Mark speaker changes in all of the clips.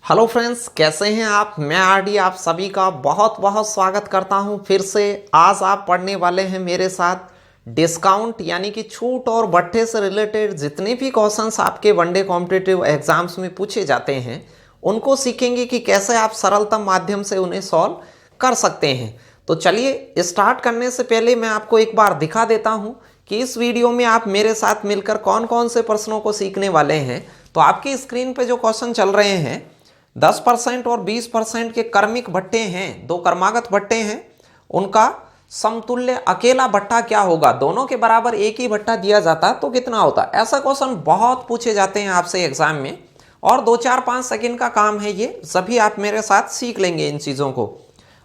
Speaker 1: Hello friends, कैसे हैं आप। मैं आरडी आप सभी का बहुत बहुत स्वागत करता हूं फिर से। आज आप पढ़ने वाले हैं मेरे साथ डिस्काउंट यानी कि छूट और भत्ते से रिलेटेड जितने भी क्वेश्चंस आपके वनडे कॉम्पिटिटिव एग्जाम्स में पूछे जाते हैं उनको सीखेंगे कि कैसे आप सरलतम माध्यम से उन्हें सॉल्व कर सकते हैं। तो चलिए स्टार्ट करने से पहले मैं आपको एक बार दिखा देता हूं कि इस वीडियो में आप मेरे साथ मिलकर कौन कौन से प्रश्नों को सीखने वाले हैं। तो आपकी स्क्रीन पे जो क्वेश्चन चल रहे हैं 10% और 20% के क्रमिक भट्टे हैं, दो क्रमागत भट्टे हैं, उनका समतुल्य अकेला भट्टा क्या होगा। दोनों के बराबर एक ही भट्टा दिया जाता तो कितना होता। ऐसा क्वेश्चन बहुत पूछे जाते हैं आपसे एग्जाम में और 2-4-5 सेकंड का काम है ये, सभी आप मेरे साथ सीख लेंगे इन चीजों को।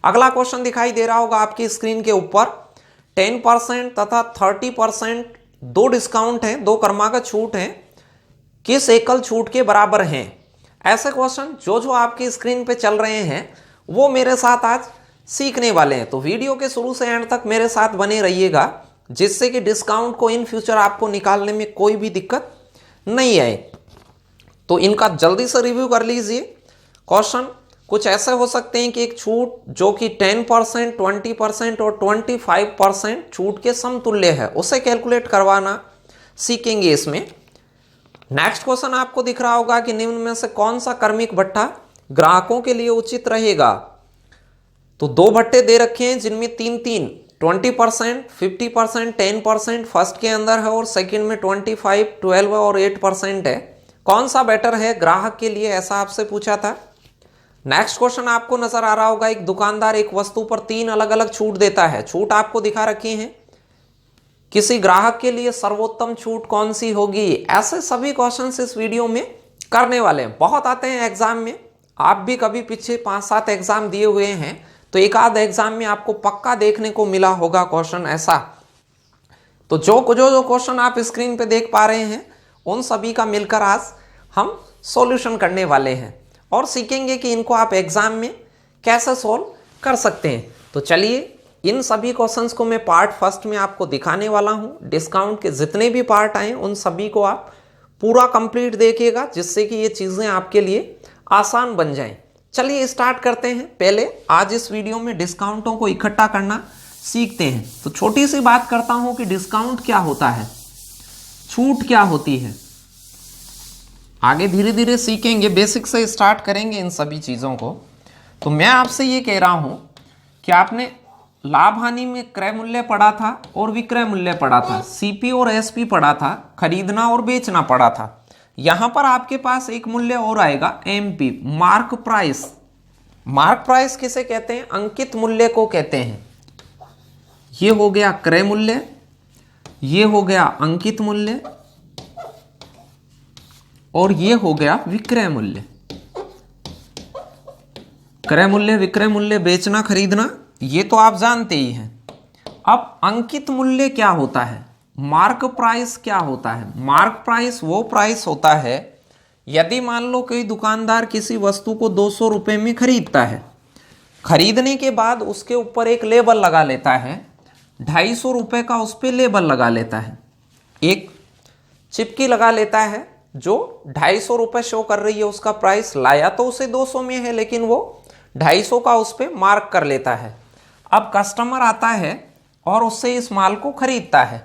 Speaker 1: अगला क्वेश्चन दिखाई दे रहा होगा आपकी स्क्रीन के ऊपर। 10% तथा 30% दो डिस्काउंट हैं, दो क्रमागत छूट हैं, किस एकल छूट के बराबर हैं। ऐसे क्वेश्चन जो आपकी स्क्रीन पे चल रहे हैं वो मेरे साथ आज सीखने वाले हैं। तो वीडियो के शुरू से एंड तक मेरे साथ बने रहिएगा जिससे कि डिस्काउंट को इन फ्यूचर आपको निकालने में कोई भी दिक्कत नहीं आए। तो इनका जल्दी से रिव्यू कर लीजिए। क्वेश्चन कुछ ऐसे हो सकते हैं कि एक छूट जो कि 10%, 20% और 25% छूट के समतुल्य है उसे कैलकुलेट करवाना सीखेंगे इसमें। नेक्स्ट क्वेश्चन आपको दिख रहा होगा कि निम्न में से कौन सा क्रमिक भट्टा ग्राहकों के लिए उचित रहेगा। तो दो भट्टे दे रखे हैं जिनमें 3-3 20%, 50%, 10% फर्स्ट के अंदर है और सेकंड में 25, 12 और 8% है। कौन सा बेटर है ग्राहक के लिए, ऐसा आपसे पूछा था। नेक्स्ट क्वेश्चन आपको नजर आ रहा होगा, एक दुकानदार एक वस्तु पर 3 अलग अलग छूट देता है। छूट आपको दिखा रखी है, किसी ग्राहक के लिए सर्वोत्तम छूट कौन सी होगी। ऐसे सभी क्वेश्चंस इस वीडियो में करने वाले हैं, बहुत आते हैं एग्जाम में। आप भी कभी पीछे 5-7 एग्जाम दिए हुए हैं तो एक आध एग्जाम में आपको पक्का देखने को मिला होगा क्वेश्चन ऐसा। तो जो क्वेश्चन आप स्क्रीन पे देख पा रहे हैं उन सभी का मिलकर आज हम सॉल्यूशन करने वाले हैं और सीखेंगे कि इनको आप एग्जाम में कैसे सॉल्व कर सकते हैं। तो चलिए इन सभी क्वेश्चंस को मैं पार्ट फर्स्ट में आपको दिखाने वाला हूं। डिस्काउंट के जितने भी पार्ट आए उन सभी को आप पूरा कंप्लीट देखिएगा जिससे कि ये चीजें आपके लिए आसान बन जाएं। चलिए स्टार्ट करते हैं। पहले आज इस वीडियो में डिस्काउंटों को इकट्ठा करना सीखते हैं। तो छोटी सी बात करता हूं कि डिस्काउंट क्या होता है, छूट क्या होती है। आगे धीरे धीरे सीखेंगे, बेसिक से स्टार्ट करेंगे इन सभी चीजों को। तो मैं आपसे ये कह रहा हूं कि आपने लाभ हानि में क्रय मूल्य पढ़ा था और विक्रय मूल्य पढ़ा था, सीपी और एसपी पढ़ा था, खरीदना और बेचना पढ़ा था। यहां पर आपके पास एक मूल्य और आएगा MP, mark price. Mark price किसे कहते हैं, अंकित मूल्य को कहते हैं। ये हो गया क्रय मूल्य, ये हो गया अंकित मूल्य और ये हो गया विक्रय मूल्य। क्रय मूल्य, विक्रय मूल्य, बेचना, खरीदना, ये तो आप जानते ही हैं। अब अंकित मूल्य क्या होता है, मार्क प्राइस क्या होता है। मार्क प्राइस वो प्राइस होता है यदि मान लो कोई दुकानदार किसी वस्तु को 200 रुपये में खरीदता है, खरीदने के बाद उसके ऊपर एक लेबल लगा लेता है, 250 रुपये का उस पर लेबल लगा लेता है, एक चिपकी लगा लेता है जो 250 रुपये शो कर रही है उसका प्राइस। लाया तो उसे 200 में है लेकिन वो 250 का उस पर मार्क कर लेता है। अब कस्टमर आता है और उससे इस माल को खरीदता है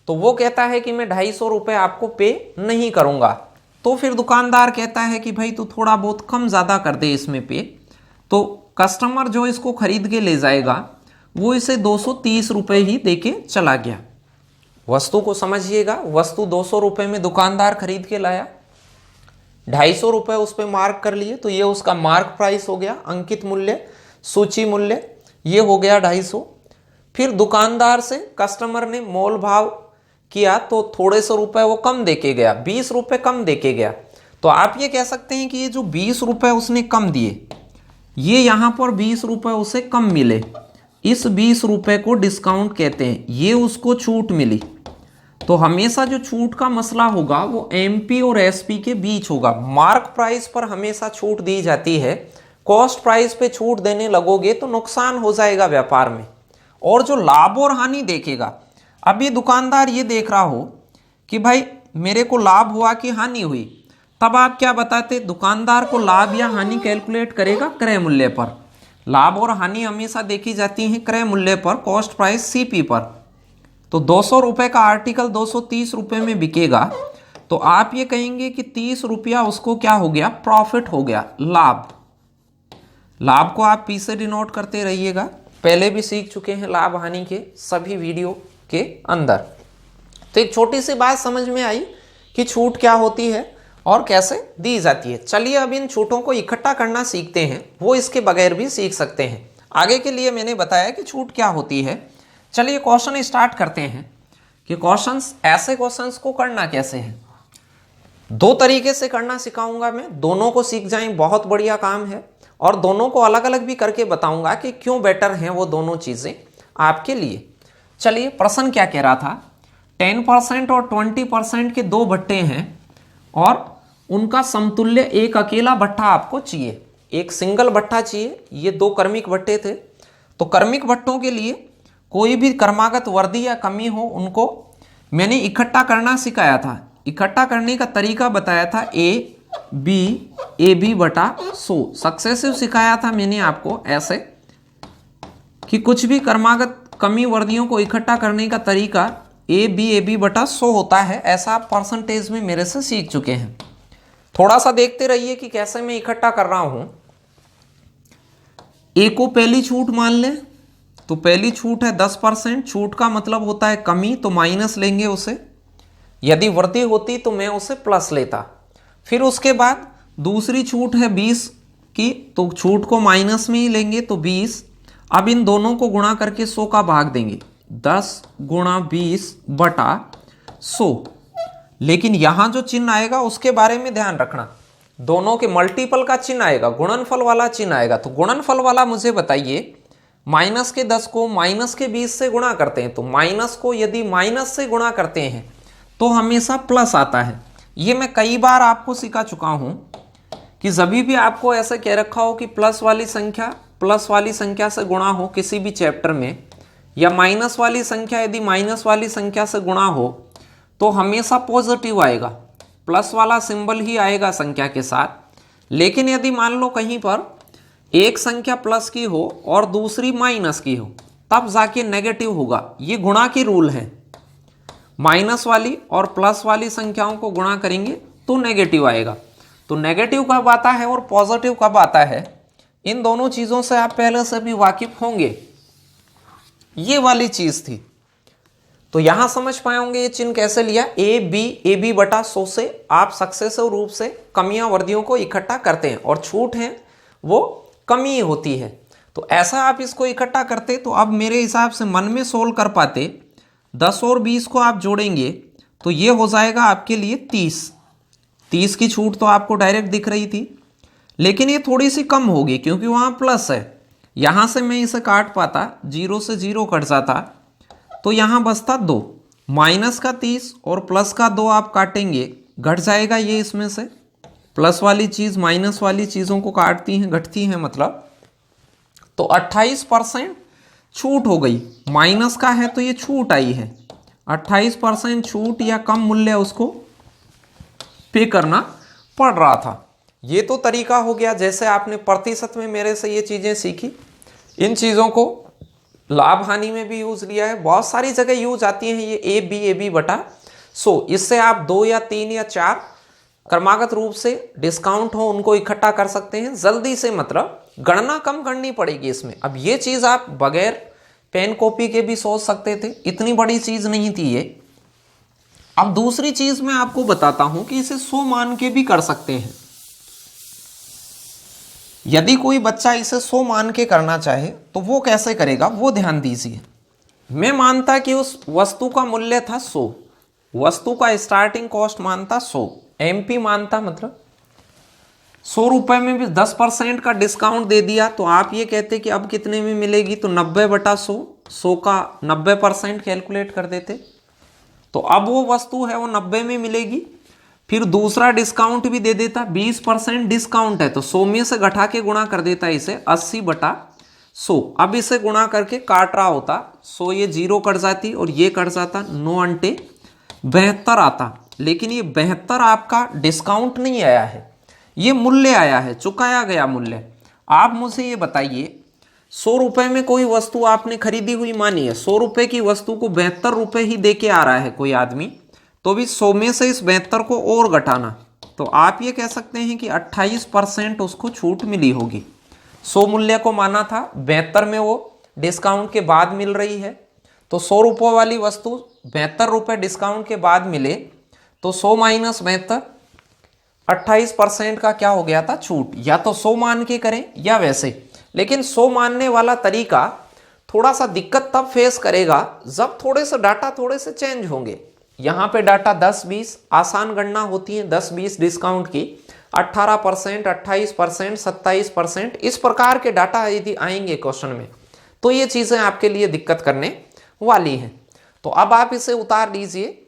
Speaker 1: तो वो कहता है कि मैं 250 रुपये आपको पे नहीं करूंगा। तो फिर दुकानदार कहता है कि भाई तू थोड़ा बहुत कम ज़्यादा कर दे इसमें पे। तो कस्टमर जो इसको खरीद के ले जाएगा वो इसे 230 रुपये ही देके चला गया। वस्तु को समझिएगा, वस्तु 200 रुपये में दुकानदार खरीद के लाया, 250 रुपये उस पर मार्क कर लिए तो ये उसका मार्क प्राइस हो गया, अंकित मूल्य, सूची मूल्य, ये हो गया 250। फिर दुकानदार से कस्टमर ने मोल भाव किया तो थोड़े से रुपए वो कम देके गया, 20 रुपये कम देके गया। तो आप ये कह सकते हैं कि ये जो 20 रुपये उसने कम दिए, ये यहाँ पर 20 रुपये उसे कम मिले, इस 20 रुपये को डिस्काउंट कहते हैं, ये उसको छूट मिली। तो हमेशा जो छूट का मसला होगा वो एमपी और एसपी के बीच होगा। मार्क प्राइस पर हमेशा छूट दी जाती है, कॉस्ट प्राइस पे छूट देने लगोगे तो नुकसान हो जाएगा व्यापार में। और जो लाभ और हानि देखेगा, अब ये दुकानदार ये देख रहा हो कि भाई मेरे को लाभ हुआ कि हानि हुई, तब आप क्या बताते, दुकानदार को लाभ या हानि कैलकुलेट करेगा क्रय मूल्य पर। लाभ और हानि हमेशा देखी जाती है क्रय मूल्य पर, कॉस्ट प्राइस सीपी पर। तो 200 रुपए का आर्टिकल 230 रुपए में बिकेगा, तो आप ये कहेंगे कि 30 रुपया उसको क्या हो गया, प्रॉफिट हो गया, लाभ। लाभ को आप पी से डिनोट करते रहिएगा, पहले भी सीख चुके हैं लाभ हानि के सभी वीडियो के अंदर। तो एक छोटी सी बात समझ में आई कि छूट क्या होती है और कैसे दी जाती है। चलिए अब इन छूटों को इकट्ठा करना सीखते हैं, वो इसके बगैर भी सीख सकते हैं। आगे के लिए मैंने बताया कि छूट क्या होती है। चलिए क्वेश्चन स्टार्ट करते हैं कि क्वेश्चंस, ऐसे क्वेश्चंस को करना कैसे है। 2 तरीके से करना सिखाऊंगा मैं, दोनों को सीख जाएं, बहुत बढ़िया काम है। और दोनों को अलग अलग भी करके बताऊंगा कि क्यों बेटर हैं वो दोनों चीजें आपके लिए। चलिए प्रश्न क्या कह रहा था, 10% और 20% के 2 भट्टे हैं और उनका समतुल्य एक अकेला भट्टा आपको चाहिए, एक सिंगल भट्टा चाहिए। ये 2 क्रमिक भट्टे थे। तो क्रमिक भट्टों के लिए कोई भी क्रमागत वृद्धि या कमी हो, उनको मैंने इकट्ठा करना सिखाया था। इकट्ठा करने का तरीका बताया था ए बी बटा 100। सक्सेसिव सिखाया था मैंने आपको ऐसे कि कुछ भी क्रमागत कमी वर्दियों को इकट्ठा करने का तरीका ए बी बटा 100 होता है। ऐसा आप परसेंटेज में मेरे से सीख चुके हैं। थोड़ा सा देखते रहिए कि कैसे मैं इकट्ठा कर रहा हूं। ए को पहली छूट मान लें, तो पहली छूट है 10%। छूट का मतलब होता है कमी, तो माइनस लेंगे उसे। यदि वृद्धि होती तो मैं उसे प्लस लेता। फिर उसके बाद दूसरी छूट है 20 की, तो छूट को माइनस में ही लेंगे, तो 20। अब इन दोनों को गुणा करके 100 का भाग देंगे, 10 गुणा 20 बटा 100। लेकिन यहां जो चिन्ह आएगा उसके बारे में ध्यान रखना, दोनों के मल्टीपल का चिन्ह आएगा, गुणनफल वाला चिन्ह आएगा। तो गुणनफल वाला मुझे बताइए, माइनस के 10 को माइनस के 20 से गुणा करते हैं, तो माइनस को यदि माइनस से गुणा करते हैं तो हमेशा प्लस आता है। ये मैं कई बार आपको सिखा चुका हूं कि जब भी आपको ऐसा कह रखा हो कि प्लस वाली संख्या से गुणा हो किसी भी चैप्टर में, या माइनस वाली संख्या यदि माइनस वाली संख्या से गुणा हो, तो हमेशा पॉजिटिव आएगा, प्लस वाला सिंबल ही आएगा संख्या के साथ। लेकिन यदि मान लो कहीं पर एक संख्या प्लस की हो और दूसरी माइनस की हो, तब जाके नेगेटिव होगा। ये गुणा की रूल है, माइनस वाली और प्लस वाली संख्याओं को गुणा करेंगे तो नेगेटिव आएगा। तो नेगेटिव कब आता है और पॉजिटिव कब आता है, इन दोनों चीजों से आप पहले से भी वाकिफ होंगे। ये वाली चीज थी, तो यहां समझ पाए होंगे ये चिन्ह कैसे लिया। ए बी बटा 100 से आप सक्सेसिव रूप से कमियां वर्दियों को इकट्ठा करते हैं, और छूट है वो कमी होती है। तो ऐसा आप इसको इकट्ठा करते, तो अब मेरे हिसाब से मन में सोल्व कर पाते। 10 और 20 को आप जोड़ेंगे तो ये हो जाएगा आपके लिए 30 की छूट तो आपको डायरेक्ट दिख रही थी, लेकिन ये थोड़ी सी कम होगी क्योंकि वहाँ प्लस है। यहाँ से मैं इसे काट पाता, 0 से 0 कट जाता, तो यहाँ बचता 2। माइनस का 30 और प्लस का 2 आप काटेंगे, घट जाएगा ये इसमें से। प्लस वाली चीज़ माइनस वाली चीज़ों को काटती हैं, घटती हैं मतलब। तो 28% छूट हो गई, माइनस का है तो ये छूट आई है। 28% छूट या कम मूल्य उसको पे करना पड़ रहा था। ये तो तरीका हो गया जैसे आपने प्रतिशत में मेरे से ये चीज़ें सीखी। इन चीज़ों को लाभ हानि में भी यूज लिया है, बहुत सारी जगह यूज आती हैं ये ए बी बटा 100। इससे आप 2 या 3 या 4 क्रमागत रूप से डिस्काउंट हो उनको इकट्ठा कर सकते हैं जल्दी से, मतलब गणना कम करनी पड़ेगी इसमें। अब ये चीज आप बगैर पेन कॉपी के भी सोच सकते थे, इतनी बड़ी चीज नहीं थी ये। अब दूसरी चीज मैं आपको बताता हूं कि इसे 100 मान के भी कर सकते हैं। यदि कोई बच्चा इसे 100 मान के करना चाहे तो वो कैसे करेगा, वो ध्यान दीजिए। मैं मानता कि उस वस्तु का मूल्य था 100, वस्तु का स्टार्टिंग कॉस्ट मानता 100, एमपी मानता, मतलब 100 रुपए में भी 10% का डिस्काउंट दे दिया, तो आप ये कहते कि अब कितने में मिलेगी, तो 90 बटा 100, 100 का 90% कैलकुलेट कर देते। तो अब वो वस्तु है वो 90 में मिलेगी। फिर दूसरा डिस्काउंट भी दे देता, 20% डिस्काउंट है तो 100 में से घटा के गुणा कर देता इसे, 80 बटा 100। अब इसे गुणा करके काट रहा होता, 100 ये 0 कट जाती और ये कट जाता, 9 अंटे 72 आता। लेकिन ये 72 आपका डिस्काउंट नहीं आया है, ये मूल्य आया है, चुकाया गया मूल्य। आप मुझे ये बताइए, 100 रुपए में कोई वस्तु आपने खरीदी हुई मानी है, 100 रुपए की वस्तु को 72 रुपए ही दे के आ रहा है कोई आदमी, तो भी 100 में से इस 72 को और घटाना, तो आप ये कह सकते हैं कि 28% उसको छूट मिली होगी। 100 मूल्य को माना था, 72 में वो डिस्काउंट के बाद मिल रही है, तो 100 रुपये वाली वस्तु 72 रुपये डिस्काउंट के बाद मिले, तो 100 माइनस 72, 28% का क्या हो गया था, छूट। या तो 100 मान के करें या वैसे, लेकिन 100 मानने वाला तरीका थोड़ा सा दिक्कत तब फेस करेगा जब थोड़े से डाटा थोड़े से चेंज होंगे। यहाँ पे डाटा 10-20 आसान गणना होती है, 10-20 डिस्काउंट की, 18%, 28%, 27%, इस प्रकार के डाटा यदि आएंगे क्वेश्चन में तो ये चीजें आपके लिए दिक्कत करने वाली हैं। तो अब आप इसे उतार लीजिए,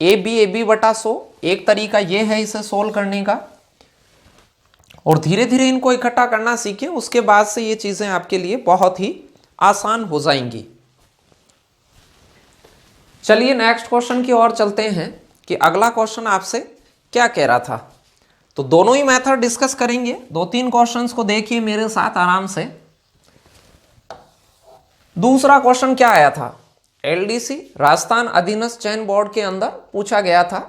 Speaker 1: ए बी बटा 100, एक तरीका ये है इसे सोल्व करने का, और धीरे धीरे इनको इकट्ठा करना सीखें, उसके बाद से ये चीजें आपके लिए बहुत ही आसान हो जाएंगी। चलिए नेक्स्ट क्वेश्चन की ओर चलते हैं कि अगला क्वेश्चन आपसे क्या कह रहा था। तो दोनों ही मेथड डिस्कस करेंगे, 2-3 क्वेश्चंस को देखिए मेरे साथ आराम से। दूसरा क्वेश्चन क्या आया था, एलडीसी राजस्थान अधीनस्थ चयन बोर्ड के अंदर पूछा गया था,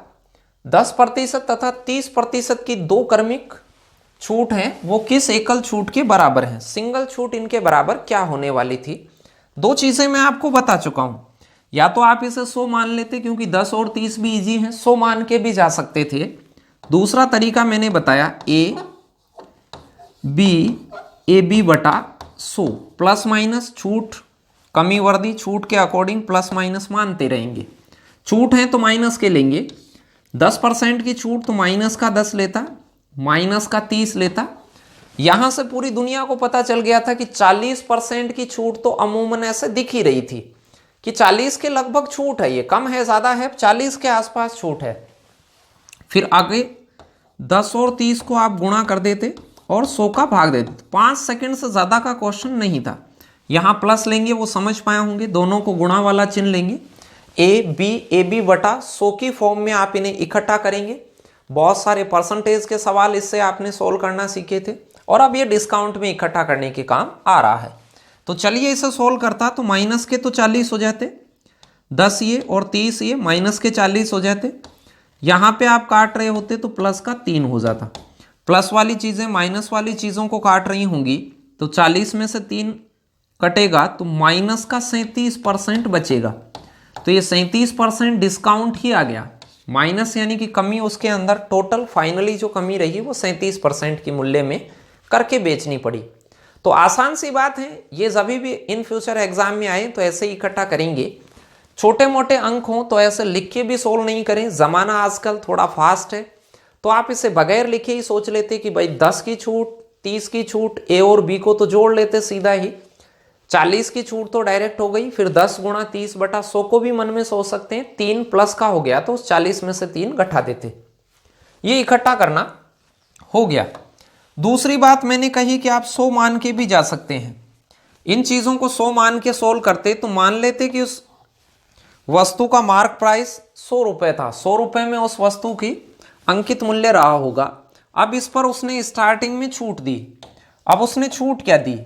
Speaker 1: 10% तथा 30% की दो क्रमिक छूट है वो किस एकल छूट के बराबर है। सिंगल छूट इनके बराबर क्या होने वाली थी। दो चीजें मैं आपको बता चुका हूं, या तो आप इसे 100 मान लेते क्योंकि 10 और 30 भी इजी हैं, 100 मान के भी जा सकते थे। दूसरा तरीका मैंने बताया ए बी बटा 100, प्लस माइनस छूट कमी वर्दी छूट के अकॉर्डिंग प्लस माइनस मानते रहेंगे। छूट है तो माइनस के लेंगे, 10% की छूट तो माइनस का 10 लेता, माइनस का 30 लेता। यहां से पूरी दुनिया को पता चल गया था कि 40% की छूट तो अमूमन ऐसे दिख ही रही थी कि 40 के लगभग छूट है, ये कम है ज्यादा है, 40 के आसपास छूट है। फिर आगे 10 और 30 को आप गुणा कर देते और 100 का भाग देते, 5 सेकंड से ज्यादा का क्वेश्चन नहीं था। यहां प्लस लेंगे, वो समझ पाए होंगे, दोनों को गुणा वाला चिन्ह लेंगे, ए बी बटा 100 की फॉर्म में आप इन्हें इकट्ठा करेंगे। बहुत सारे परसेंटेज के सवाल इससे आपने सोल्व करना सीखे थे, और अब ये डिस्काउंट में इकट्ठा करने के काम आ रहा है। तो चलिए इसे सोल्व करता, तो माइनस के तो 40 हो जाते, 10 ये और 30 ये, माइनस के 40 हो जाते। यहां पे आप काट रहे होते तो प्लस का 3 हो जाता, प्लस वाली चीजें माइनस वाली चीजों को काट रही होंगी, तो 40 में से 3 कटेगा तो माइनस का 37% बचेगा। तो ये 37% डिस्काउंट ही आ गया, माइनस यानी कि कमी उसके अंदर, टोटल फाइनली जो कमी रही वो 37% की मूल्य में करके बेचनी पड़ी। तो आसान सी बात है, ये जब भी इन फ्यूचर एग्जाम में आए तो ऐसे ही इकट्ठा करेंगे। छोटे मोटे अंक हों तो ऐसे लिख के भी सोल्व नहीं करें, जमाना आजकल थोड़ा फास्ट है, तो आप इसे बगैर लिखे ही सोच लेते कि भाई 10 की छूट 30 की छूट, ए और बी को तो जोड़ लेते सीधा ही, 40 की छूट तो डायरेक्ट हो गई, फिर 10 गुणा 30 बटा 100 को भी मन में सोच सकते हैं, 3 प्लस का हो गया तो उस 40 में से 3 घटा देते, ये इकट्ठा करना हो गया। दूसरी बात मैंने कही कि आप 100 मान के भी जा सकते हैं। इन चीजों को 100 मान के सोल्व करते तो मान लेते कि उस वस्तु का मार्क प्राइस 100 रुपए था, 100 रुपए में उस वस्तु की अंकित मूल्य रहा होगा। अब इस पर उसने स्टार्टिंग में छूट दी, अब उसने छूट क्या दी,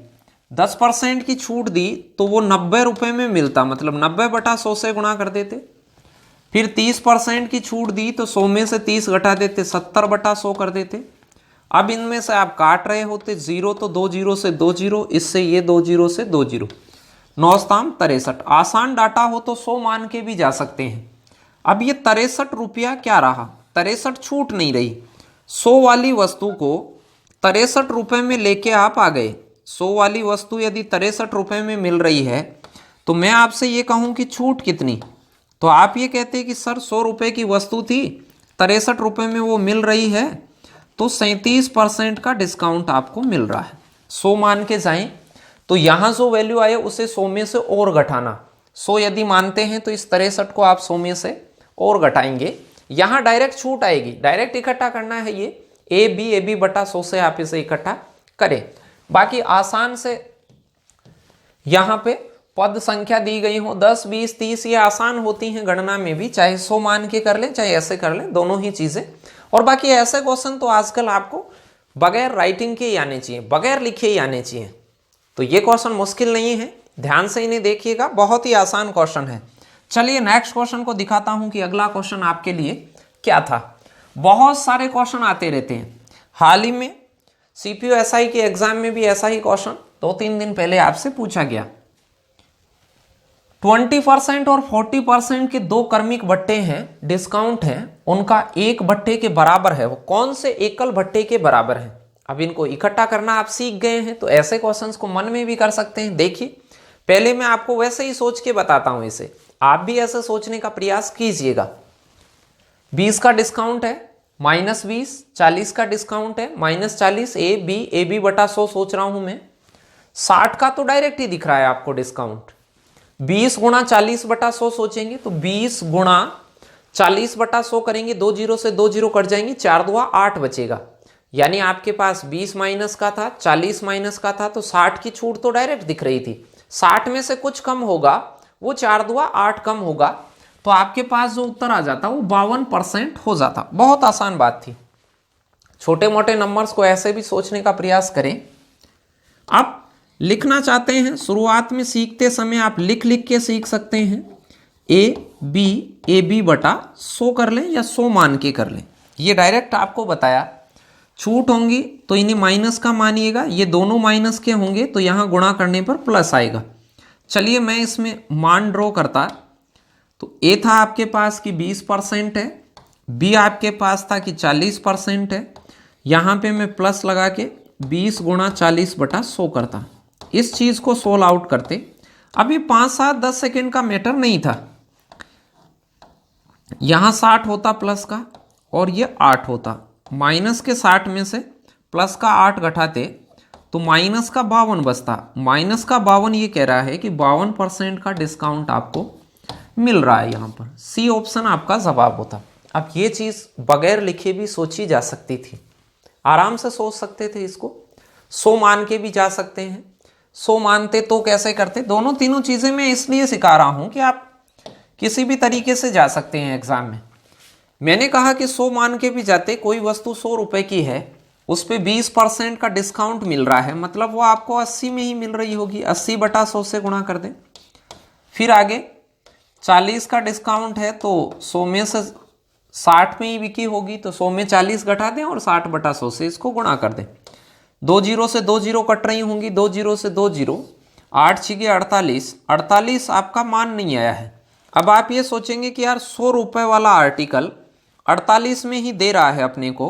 Speaker 1: 10% की छूट दी, तो वो 90 रुपए में मिलता, मतलब 90 बटा 100 से गुणा कर देते। फिर 30% की छूट दी तो 100 में से 30 घटा देते, 70 बटा 100 कर देते। अब इनमें से आप काट रहे होते, 0 तो 2 0 से 2 0, इससे ये 2 0 से 2 0, 9 63। आसान डाटा हो तो 100 मान के भी जा सकते हैं। अब ये 63 रुपया क्या रहा, 63 छूट नहीं रही, 100 वाली वस्तु को 63 रुपए में लेके आप आ गए। 100 वाली वस्तु यदि 63 रुपए में मिल रही है तो मैं आपसे ये कहूं कि छूट कितनी, तो आप ये कहते हैं कि सर 100 रुपए की वस्तु थी, 63 रुपए में वो मिल रही है, तो 37% का डिस्काउंट आपको मिल रहा है। 100 मान के जाएं तो यहां जो वैल्यू आए उसे 100 में से और घटाना, 100 यदि मानते हैं तो इस 63 को आप 100 में से और घटाएंगे, यहां डायरेक्ट छूट आएगी, डायरेक्ट इकट्ठा करना है, ये ए बी बटा 100 से आप इसे इकट्ठा करें। बाकी आसान से यहां पे पद संख्या दी गई हो 10, 20, 30, ये आसान होती हैं गणना में भी, चाहे 100 मान के कर लें चाहे ऐसे कर लें, दोनों ही चीजें। और बाकी ऐसे क्वेश्चन तो आजकल आपको बगैर राइटिंग के ही आने चाहिए, बगैर लिखे ही आने चाहिए। तो ये क्वेश्चन मुश्किल नहीं है, ध्यान से इन्हें देखिएगा, बहुत ही आसान क्वेश्चन है। चलिए नेक्स्ट क्वेश्चन को दिखाता हूं कि अगला क्वेश्चन आपके लिए क्या था। बहुत सारे क्वेश्चन आते रहते हैं, हाल ही में सीपीयू एसआई के एग्जाम में भी ऐसा ही क्वेश्चन 2-3 दिन पहले आपसे पूछा गया। 20% और 40% के दो क्रमिक भट्टे हैं, डिस्काउंट है, उनका एक भट्टे के बराबर है, वो कौन से एकल भट्टे के बराबर है। अब इनको इकट्ठा करना आप सीख गए हैं, तो ऐसे क्वेश्चंस को मन में भी कर सकते हैं। देखिए पहले मैं आपको वैसे ही सोच के बताता हूं, इसे आप भी ऐसे सोचने का प्रयास कीजिएगा। 20 का डिस्काउंट है -20, 40 का डिस्काउंट है -40, ए बी बटा 100 सोच रहा हूं मैं। 60 का तो डायरेक्ट ही दिख रहा है आपको डिस्काउंट। 20 गुणा 40 बटा 100 सोचेंगे तो 20 गुणा 40 बटा 100 करेंगे, 2 जीरो से 2 जीरो कट जाएंगे, 4 दुआ 8 बचेगा। यानी आपके पास 20 माइनस का था, 40 माइनस का था, तो 60 की छूट तो डायरेक्ट दिख रही थी। 60 में से कुछ कम होगा, वो 4 दुआ 8 कम होगा, तो आपके पास जो उत्तर आ जाता वो 52% हो जाता। बहुत आसान बात थी। छोटे मोटे नंबर्स को ऐसे भी सोचने का प्रयास करें। अब लिखना चाहते हैं, शुरुआत में सीखते समय आप लिख लिख के सीख सकते हैं। ए बी बटा 100 कर लें या 100 मान के कर लें, ये डायरेक्ट आपको बताया। छूट होंगी तो इन्हें माइनस का मानिएगा, ये दोनों माइनस के होंगे तो यहाँ गुणा करने पर प्लस आएगा। चलिए मैं इसमें मान ड्रॉ करता, तो ए था आपके पास कि 20% है, बी आपके पास था कि 40% है, यहाँ पे मैं प्लस लगा के 20 गुणा 40 बटा 100 करता, इस चीज़ को सोल्व आउट करते। अभी 5, 7, 10 सेकेंड का मैटर नहीं था, यहाँ 60 होता प्लस का और ये 8 होता, माइनस के 60 में से प्लस का 8 घटाते तो माइनस का 52 बचता। माइनस का 52 ये कह रहा है कि 52% का डिस्काउंट आपको मिल रहा है, यहाँ पर सी ऑप्शन आपका जवाब होता। अब ये चीज़ बगैर लिखे भी सोची जा सकती थी, आराम से सोच सकते थे इसको। 100 मान के भी जा सकते हैं, 100 मानते तो कैसे करते, दोनों तीनों चीज़ें मैं इसलिए सिखा रहा हूँ कि आप किसी भी तरीके से जा सकते हैं एग्जाम में। मैंने कहा कि 100 मान के भी जाते, कोई वस्तु 100 रुपए की है, उस पर 20% का डिस्काउंट मिल रहा है, मतलब वो आपको 80 में ही मिल रही होगी, 80 बटा 100 से गुणा कर दें। फिर आगे 40 का डिस्काउंट है तो 100 में से 60 में ही बिकी होगी, तो 100 में 40 घटा दें और 60 बटा 100 से इसको गुणा कर दें। 2 जीरो से 2 जीरो कट रही होंगी, 2 जीरो से 2 जीरो, 8 छिके 48, 48 आपका मान नहीं आया है। अब आप ये सोचेंगे कि यार 100 रुपए वाला आर्टिकल 48 में ही दे रहा है अपने को,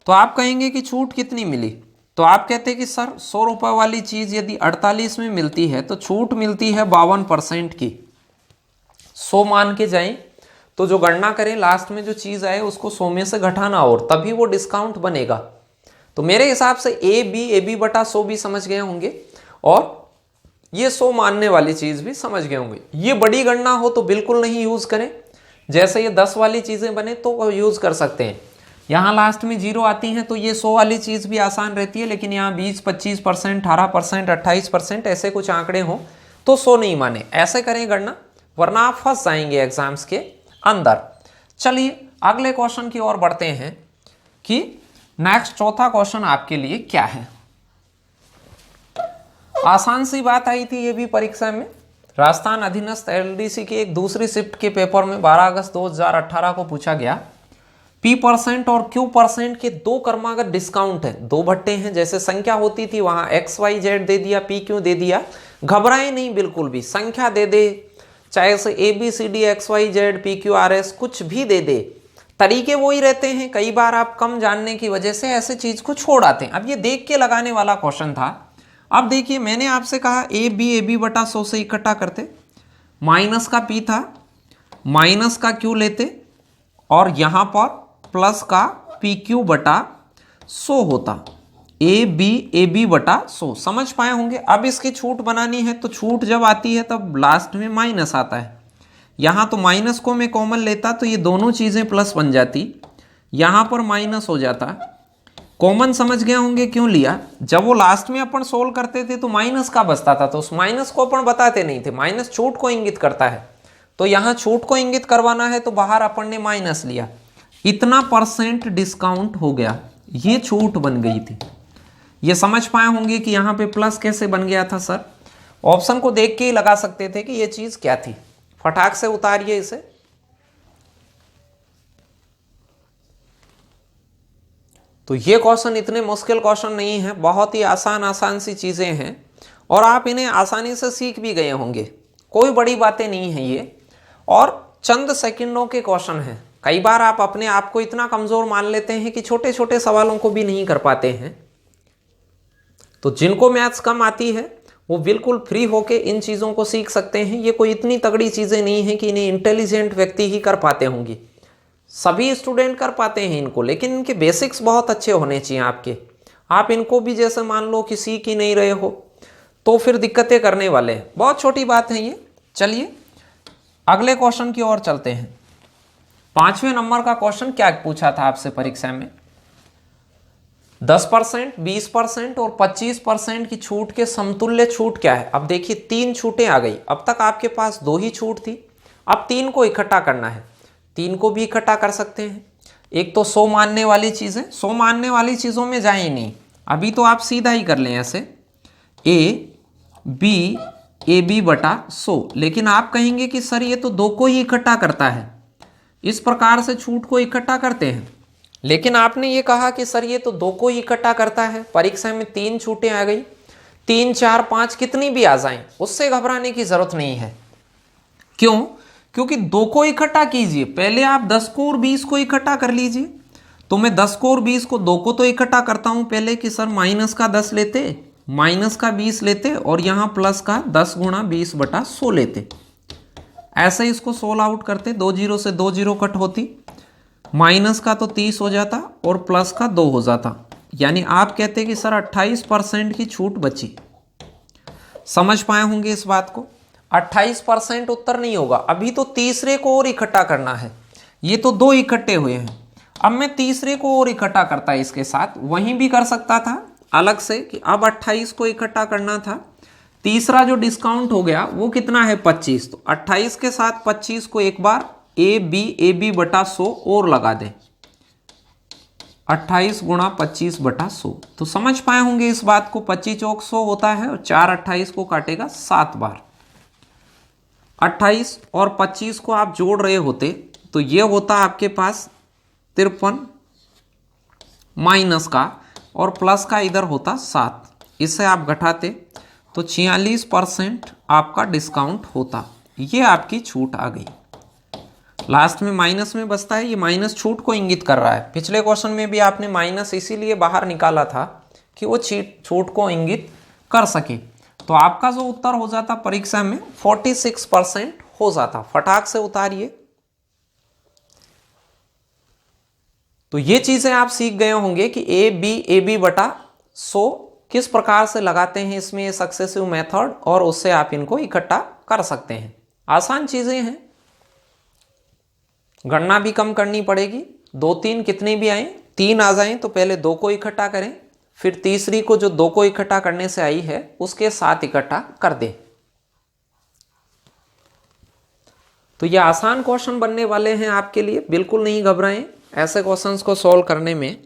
Speaker 1: तो आप कहेंगे कि छूट कितनी मिली, तो आप कहते हैं कि सर 100 रुपए वाली चीज़ यदि 48 में मिलती है तो छूट मिलती है 52% की। 100 मान के जाएं तो जो गणना करें लास्ट में जो चीज़ आए उसको 100 में से घटाना और तभी वो डिस्काउंट बनेगा। तो मेरे हिसाब से ए बी बटा 100 भी समझ गए होंगे और ये 100 मानने वाली चीज़ भी समझ गए होंगे। ये बड़ी गणना हो तो बिल्कुल नहीं यूज़ करें, जैसे ये 10 वाली चीज़ें बने तो यूज़ कर सकते हैं। यहाँ लास्ट में 0 आती हैं तो ये 100 वाली चीज़ भी आसान रहती है, लेकिन यहाँ 20, 25%, 18%, 28% ऐसे कुछ आंकड़े हों तो 100 नहीं माने, ऐसे करें गणना, वरना आप फंस जाएंगे एग्जाम्स के अंदर। चलिए अगले क्वेश्चन की ओर बढ़ते हैं कि नेक्स्ट चौथा क्वेश्चन आपके लिए क्या है। आसान सी बात आई थी ये भी परीक्षा में, राजस्थान अधीनस्थ एलडीसी की एक दूसरी शिफ्ट के पेपर में 12 अगस्त 2018 को पूछा गया। P% और Q% के दो क्रमागत डिस्काउंट है, दो भट्टे हैं, जैसे संख्या होती थी वहां XYZ दे दिया, PQ दे दिया, घबराए नहीं बिल्कुल भी, संख्या दे दे, चाहे से ABCD XYZ PQRS कुछ भी दे दे, तरीके वही रहते हैं। कई बार आप कम जानने की वजह से ऐसे चीज को छोड़ आते हैं। अब ये देख के लगाने वाला क्वेश्चन था। अब देखिए मैंने आपसे कहा ए बी बटा 100 से इकट्ठा करते, माइनस का P था, माइनस का Q लेते और यहां पर प्लस का PQ बटा 100 होता, ए बी बटा 100। समझ पाए होंगे। अब इसकी छूट बनानी है तो छूट जब आती है तब लास्ट में माइनस आता है, यहाँ तो माइनस को मैं कॉमन लेता तो ये दोनों चीज़ें प्लस बन जाती, यहाँ पर माइनस हो जाता, कॉमन समझ गए होंगे क्यों लिया। जब वो लास्ट में अपन सोल्व करते थे तो माइनस का बचता था, तो उस माइनस को अपन बताते नहीं थे, माइनस छूट को इंगित करता है। तो यहाँ छूट को इंगित करवाना है तो बाहर अपन ने माइनस लिया, इतना % डिस्काउंट हो गया, ये छूट बन गई थी। ये समझ पाए होंगे कि यहाँ पे प्लस कैसे बन गया था सर। ऑप्शन को देख के ही लगा सकते थे कि ये चीज क्या थी। फटाक से उतारिए इसे। तो ये क्वेश्चन इतने मुश्किल क्वेश्चन नहीं है, बहुत ही आसान आसान सी चीजें हैं और आप इन्हें आसानी से सीख भी गए होंगे, कोई बड़ी बातें नहीं है ये, और चंद सेकंडों के क्वेश्चन हैं। कई बार आप अपने आप को इतना कमजोर मान लेते हैं कि छोटे छोटे सवालों को भी नहीं कर पाते हैं। तो जिनको मैथ्स कम आती है वो बिल्कुल फ्री होके इन चीजों को सीख सकते हैं। ये कोई इतनी तगड़ी चीजें नहीं है कि इन्हें इंटेलिजेंट व्यक्ति ही कर पाते होंगे, सभी स्टूडेंट कर पाते हैं इनको, लेकिन इनके बेसिक्स बहुत अच्छे होने चाहिए आपके। आप इनको भी जैसे मान लो कि सीख ही नहीं रहे हो तो फिर दिक्कतें करने वाले हैं। बहुत छोटी बात है ये। चलिए अगले क्वेश्चन की ओर चलते हैं। 5वें नंबर का क्वेश्चन क्या पूछा था आपसे परीक्षा में, 10%, 20% और 25% की छूट के समतुल्य छूट क्या है। अब देखिए 3 छूटें आ गई, अब तक आपके पास 2 ही छूट थी, अब 3 को इकट्ठा करना है। 3 को भी इकट्ठा कर सकते हैं। एक तो 100 मानने वाली चीजें, 100 मानने वाली चीजों में जाए ही नहीं, अभी तो आप सीधा ही कर लें ऐसे ए बी बटा 100, लेकिन आप कहेंगे कि सर ये तो 2 को ही इकट्ठा करता है, इस प्रकार से छूट को इकट्ठा करते हैं। लेकिन आपने ये कहा कि सर ये तो 2 को ही इकट्ठा करता है, परीक्षा में 3 छूटें आ गई, 3, 4, 5 कितनी भी आ जाएं, उससे घबराने की जरूरत नहीं है। क्यों? क्योंकि 2 को इकट्ठा कीजिए, पहले आप 10 को और 20 को इकट्ठा कर लीजिए। तो मैं 10 को और 20 को, 2 को तो इकट्ठा करता हूं पहले कि सर माइनस का 10 लेते, माइनस का 20 लेते और यहां प्लस का 10 गुणा 20 बटा 100 लेते। ऐसे ही इसको 16 आउट करते, 2 जीरो से 2 जीरो कट होती, माइनस का तो 30 हो जाता और प्लस का 2 हो जाता, यानी आप कहते कि सर 28% की छूट बची। समझ पाए होंगे इस बात को। 28% उत्तर नहीं होगा, अभी तो तीसरे को और इकट्ठा करना है। ये तो 2 इकट्ठे हुए हैं, अब मैं तीसरे को और इकट्ठा करता है इसके साथ, वहीं भी कर सकता था अलग से कि अब 28 को इकट्ठा करना था। तीसरा जो डिस्काउंट हो गया वो कितना है 25, तो 28 के साथ 25 को एक बार ए बी बटा 100 और लगा दें, 28 गुणा 25 बटा 100। तो समझ पाए होंगे इस बात को, 25 चौक 100 होता है और 4 28 को काटेगा 7 बार। 28 और 25 को आप जोड़ रहे होते तो ये होता आपके पास 53 माइनस का और प्लस का इधर होता 7, इससे आप घटाते तो 46% आपका डिस्काउंट होता। ये आपकी छूट आ गई। लास्ट में माइनस में बचता है, ये माइनस छूट को इंगित कर रहा है। पिछले क्वेश्चन में भी आपने माइनस इसीलिए बाहर निकाला था कि वो छूट को इंगित कर सके। तो आपका जो उत्तर हो जाता परीक्षा में 46% हो जाता। फटाक से उतारिए। तो ये चीजें आप सीख गए होंगे कि ए बी बटा 100 किस प्रकार से लगाते हैं इसमें ये सक्सेसिव मेथड, और उससे आप इनको इकट्ठा कर सकते हैं। आसान चीजें हैं, गणना भी कम करनी पड़ेगी। 2 3 कितने भी आए, 3 आ जाएं तो पहले 2 को इकट्ठा करें, फिर तीसरी को जो 2 को इकट्ठा करने से आई है उसके साथ इकट्ठा कर दें। तो ये आसान क्वेश्चन बनने वाले हैं आपके लिए, बिल्कुल नहीं घबराएं ऐसे क्वेश्चंस को सॉल्व करने में।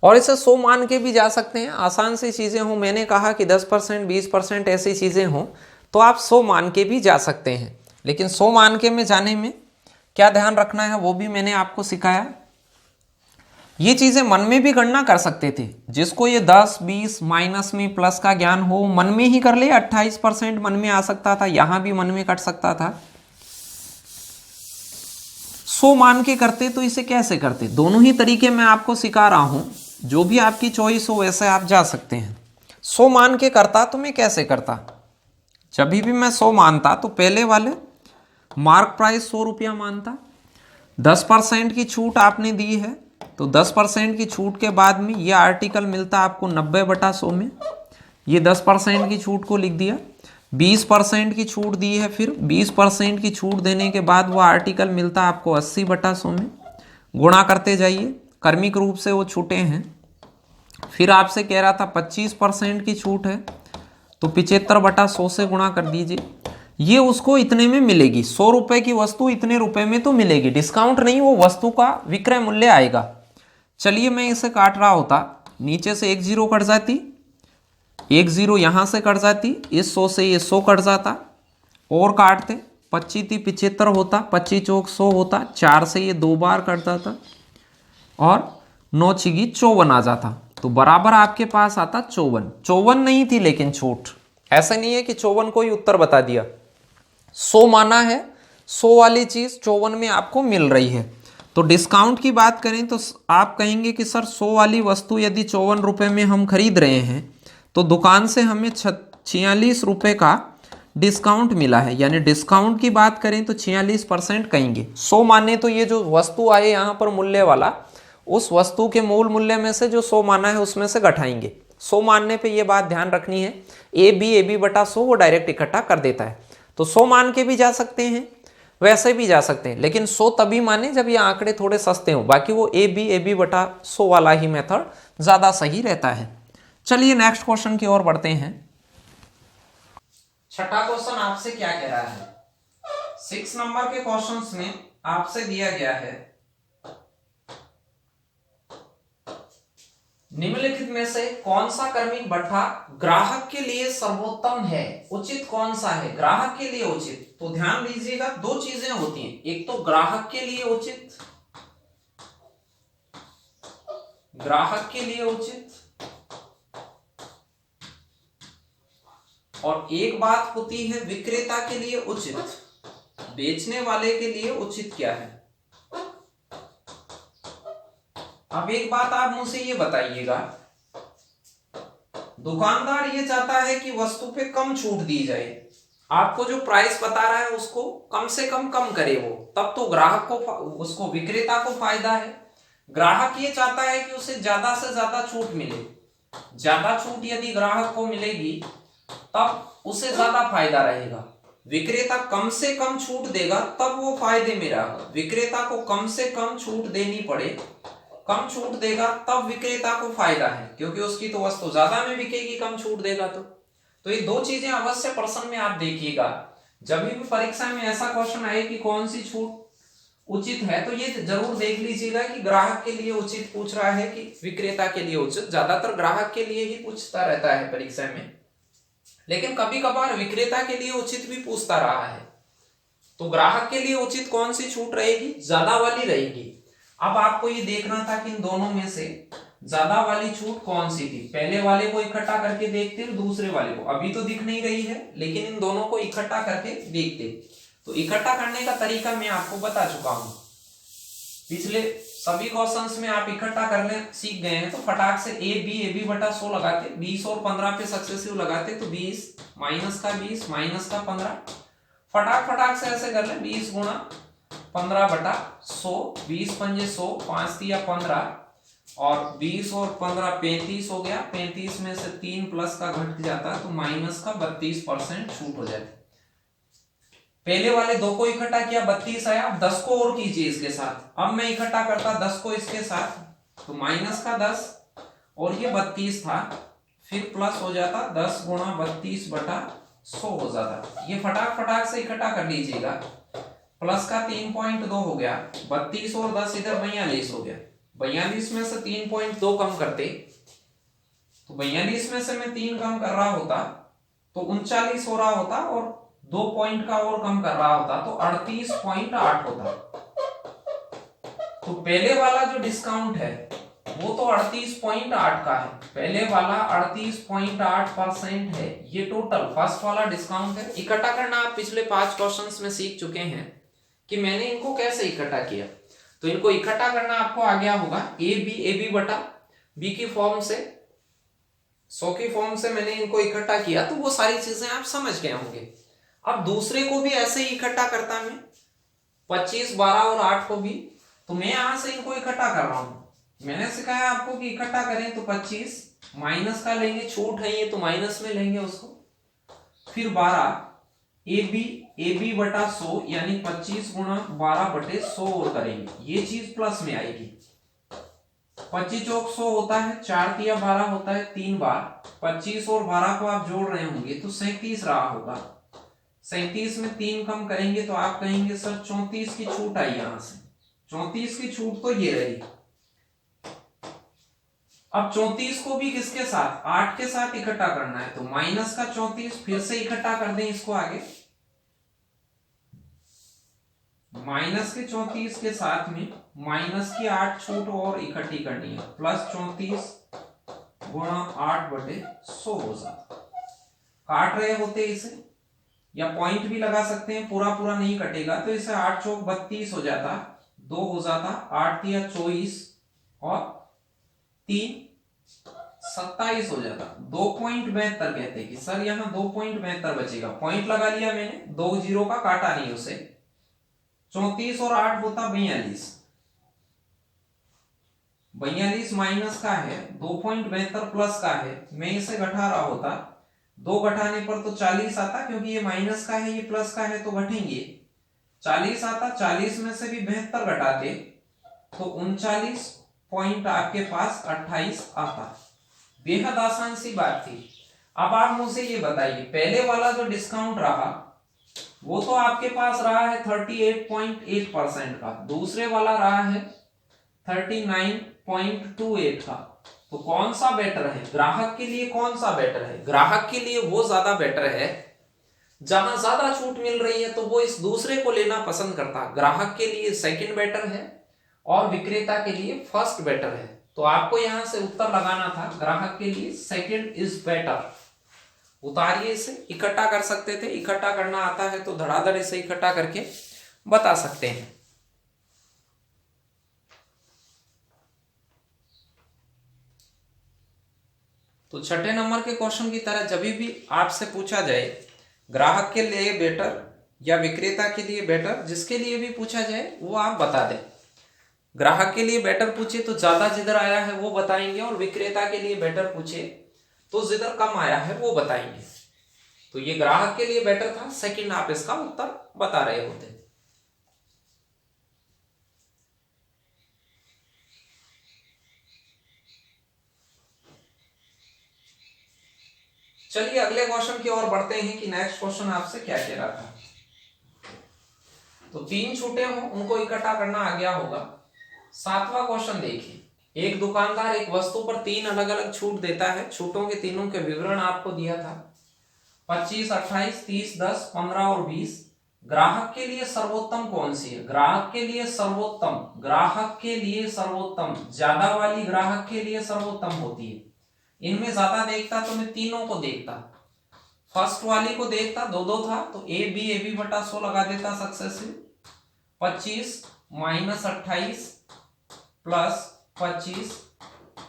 Speaker 1: और इसे 100 मान के भी जा सकते हैं, आसान सी चीजें हो। मैंने कहा कि 10% 20% ऐसी चीजें हो तो आप 100 मान के भी जा सकते हैं, लेकिन 100 मान के में जाने में क्या ध्यान रखना है वो भी मैंने आपको सिखाया। ये चीजें मन में भी गणना कर सकते थे, जिसको ये 10 20 माइनस में प्लस का ज्ञान हो मन में ही कर ले। 28% मन में आ सकता था, यहां भी मन में कट सकता था। 100 मान के करते तो इसे कैसे करते, दोनों ही तरीके मैं आपको सिखा रहा हूं, जो भी आपकी चॉइस हो वैसे आप जा सकते हैं। 100 मान के करता तो मैं कैसे करता, जब भी मैं 100 मानता तो पहले वाले मार्क प्राइस 100 रुपया मानता। 10% की छूट आपने दी है तो 10% की छूट के बाद में ये आर्टिकल मिलता आपको 90 बटा 100 में, ये 10% की छूट को लिख दिया। 20% की छूट दी है, फिर 20% की छूट देने के बाद वो आर्टिकल मिलता है आपको 80/100 में, गुणा करते जाइए, क्रमिक रूप से वो छूटे हैं। फिर आपसे कह रहा था 25% की छूट है, तो 75/100 से गुणा कर दीजिए, ये उसको इतने में मिलेगी। 100 रुपए की वस्तु इतने रुपए में तो मिलेगी, डिस्काउंट नहीं, वो वस्तु का विक्रय मूल्य आएगा। चलिए मैं इसे काट रहा होता, नीचे से एक जीरो कट जाती, एक जीरो यहां से कट जाती, इस 100 से ये 100 कट जाता, और काटते, 25 × 75 होता, 25 चौक 100 होता, 4 से ये 2 बार कट जाता, और 9 छिगी 54 आ जाता, तो बराबर आपके पास आता 54। 54 नहीं थी लेकिन छूट, ऐसा नहीं है कि 54 को ही उत्तर बता दिया, 100 माना है, 100 वाली चीज 54 में आपको मिल रही है। तो डिस्काउंट की बात करें तो आप कहेंगे कि सर 100 वाली वस्तु यदि 54 रुपए में हम खरीद रहे हैं तो दुकान से हमें 46 रुपए का डिस्काउंट मिला है, यानी डिस्काउंट की बात करें तो 46% कहेंगे। 100 माने तो ये जो वस्तु आए यहाँ पर मूल्य वाला, उस वस्तु के मूल मूल्य में से जो 100 माना है उसमें से घटाएंगे। 100 मानने पे ये बात ध्यान रखनी है, AB/100 वो डायरेक्ट इकट्ठा कर देता है, तो 100 मान के भी जा सकते हैं, वैसे भी जा सकते हैं, लेकिन 100 तभी माने जब ये आंकड़े थोड़े सस्ते हों, बाकी वो AB/100 वाला ही मेथड ज्यादा सही रहता है। चलिए नेक्स्ट क्वेश्चन की ओर बढ़ते हैं। छठा क्वेश्चन आपसे क्या कह रहा है, 6 नंबर के क्वेश्चंस में आपसे दिया गया है, निम्नलिखित में से कौन सा क्रमिक भट्ठा ग्राहक के लिए सर्वोत्तम है, उचित कौन सा है ग्राहक के लिए उचित। तो ध्यान दीजिएगा, दो चीजें होती हैं, एक तो ग्राहक के लिए उचित, ग्राहक के लिए उचित, और एक बात होती है विक्रेता के लिए उचित, बेचने वाले के लिए उचित क्या है। अब एक बात आप मुझसे ये बताइएगा, दुकानदार ये चाहता है कि वस्तु पे कम छूट दी जाए, आपको जो प्राइस बता रहा है उसको कम से कम करे वो, तब तो ग्राहक को, उसको विक्रेता को फायदा है। ग्राहक ये चाहता है कि उसे ज्यादा से ज्यादा छूट मिले, ज्यादा छूट यदि ग्राहक को मिलेगी तब उसे ज्यादा फायदा रहेगा। विक्रेता कम से कम छूट देगा तब वो फायदे में रहेगा। विक्रेता को कम से कम छूट देनी पड़े, कम छूट देगा तब विक्रेता को फायदा है, क्योंकि उसकी तो वस्तु ज्यादा में बिकेगी कम छूट देगा तो ये दो चीजें अवश्य प्रश्न में आप देखिएगा। जब भी परीक्षा में ऐसा क्वेश्चन आए कि कौन सी छूट उचित है, तो ये जरूर देख लीजिएगा कि ग्राहक के लिए उचित पूछ रहा है कि विक्रेता के लिए उचित। ज्यादातर ग्राहक के लिए ही पूछता रहता है परीक्षा में, लेकिन कभी कभार विक्रेता के लिए उचित भी पूछता रहा है। तो ग्राहक के लिए उचित कौन सी छूट रहेगी, ज्यादा वाली रहेगी। अब आपको ये देखना था कि इन दोनों में से ज्यादा वाली छूट कौन सी थी। पहले वाले को इकट्ठा करके देखते और दूसरे वाले को, अभी तो दिख नहीं रही है, लेकिन इन दोनों को इकट्ठा करके देखते। तो इकट्ठा करने का तरीका मैं आपको बता चुका हूं, पिछले सभी क्वेश्चंस में आप इकट्ठा करने सीख गए हैं। तो फटाक से AB/100 लगाते, 20 और 15 पे सक्सेसिव लगाते, तो 20 माइनस का 20 माइनस का 15, फटाक से ऐसे कर ले, 20 गुणा 15/100, 20 पंजे 100, 5 तिया 15, और 20 और 15 35 हो गया। 35 में से 3 प्लस का घट जाता है तो माइनस का 32% छूट हो जाती। पहले वाले दो को इकट्ठा किया, 32 आया, 10 को और कीजिए इसके साथ। अब मैं इकट्ठा करता 10 को इसके साथ, तो माइनस का 10 और ये 32 था, फिर प्लस हो जाता 10 गुणा 32/100 हो जाता। ये फटाक से इकट्ठा कर लीजिएगा। प्लस का 3.2 हो गया, 32 और 10 इधर 42 हो गया। 42 में से 3.2 कम करते, तो 42 में से मैं 3 कम कर रहा होता तो 39 हो रहा होता, और 2 पॉइंट का और कम कर रहा होता तो 38.8 होता। तो पहले वाला जो डिस्काउंट है वो तो 38.8 का है, पहले वाला 38.8% है। ये टोटल फर्स्ट वाला डिस्काउंट है। इकट्ठा करना आप पिछले 5 क्वेश्चंस में सीख चुके हैं कि मैंने इनको कैसे इकट्ठा किया। तो इनको इकट्ठा करना आपको आ गया होगा, AB/B की फॉर्म से, 100 की फॉर्म से मैंने इनको इकट्ठा किया, तो वो सारी चीजें आप समझ गए होंगे। अब दूसरे को भी ऐसे ही इकट्ठा करता मैं, 25, 12 और 8 को भी, तो मैं यहां से इनको इकट्ठा कर रहा हूं। मैंने सिखाया आपको कि इकट्ठा करें तो 25 माइनस का लेंगे, छूट है ये तो माइनस में लेंगे उसको, फिर 12 ए बी बटा 100 यानी 25 गुणा 12 बटे 100 और करेंगे, ये चीज प्लस में आएगी। 25 चौक 100 होता है, 4 तिया 12 होता है 3 बार, 25 और 12 को आप जोड़ रहे होंगे तो 37 रहा होगा। 37 में 3 कम करेंगे तो आप कहेंगे सर 34 की छूट आई, यहां से 34 की छूट तो ये रही। अब 34 को भी किसके साथ, 8 के साथ इकट्ठा करना है, तो माइनस का 34 फिर से इकट्ठा कर दें इसको आगे, माइनस के 34 के साथ में माइनस की 8 छूट और इकट्ठी करनी है, प्लस 34 गुणा 8 बटे 100 हो जाता। काट रहे होते इसे, या पॉइंट भी लगा सकते हैं, पूरा पूरा नहीं कटेगा तो इसे 8 चौक 32 हो जाता, 2 हो जाता, 8 तिया 24 और 3 27 हो जाता। 2.72 कहते हैं कि सर यहाँ 2.72 बचेगा, पॉइंट लगा लिया मैंने, 2 जीरो का काटा नहीं उसे। 34 और 8 होता 42, 42 माइनस का है, 2.72 प्लस का है, मैं इसे घटा रहा होता, 2 घटाने पर तो 40 आता, क्योंकि ये माइनस का है ये प्लस का है तो घटेंगे, 40 आता, 40 में से भी 72 घटाते तो 39 पॉइंट आपके पास 28 आता। बेहद आसान सी बात थी। अब आप मुझे ये बताइए, पहले वाला जो डिस्काउंट रहा वो तो आपके पास रहा है 38.8% का, दूसरे वाला रहा है 39.28 का, तो कौन सा बेटर है ग्राहक के लिए, कौन सा बेटर है? ग्राहक के लिए वो ज्यादा बेटर है, जहां ज्यादा छूट मिल रही है तो वो इस दूसरे को लेना पसंद करता। ग्राहक के लिए सेकंड बेटर है और विक्रेता के लिए फर्स्ट बेटर है, तो आपको यहां से उत्तर लगाना था ग्राहक के लिए सेकंड इज बेटर। उतारिए इसे, इकट्ठा कर सकते थे, इकट्ठा करना आता है तो धड़ाधड़ इसे इकट्ठा करके बता सकते हैं। तो छठे नंबर के क्वेश्चन की तरह जब भी आपसे पूछा जाए ग्राहक के लिए बेटर या विक्रेता के लिए बेटर, जिसके लिए भी पूछा जाए वो आप बता दें। ग्राहक के लिए बेटर पूछे तो ज्यादा जिधर आया है वो बताएंगे, और विक्रेता के लिए बेटर पूछे तो जिधर कम आया है वो बताएंगे। तो ये ग्राहक के लिए बेटर था, सेकंड आप इसका उत्तर बता रहे होते। चलिए अगले क्वेश्चन की ओर बढ़ते हैं कि नेक्स्ट क्वेश्चन आपसे क्या कह रहा था। तो 3 छूटे हो उनको इकट्ठा करना आ गया होगा। 7वां क्वेश्चन देखिए, एक दुकानदार एक वस्तु पर 3 अलग अलग छूट देता है, छूटों के तीनों के विवरण आपको दिया था 25, 28, 30, 10, 15 और 20। ग्राहक के लिए सर्वोत्तम कौन सी है? ग्राहक के लिए सर्वोत्तम, ग्राहक के लिए सर्वोत्तम ज्यादा वाली ग्राहक के लिए सर्वोत्तम होती है। इनमें ज्यादा देखता तो मैं तीनों को देखता, फर्स्ट वाली को देखता, 2 था तो ए बी बटा 100 लगा देता सक्सेसिव। 25 माइनस 28 प्लस 25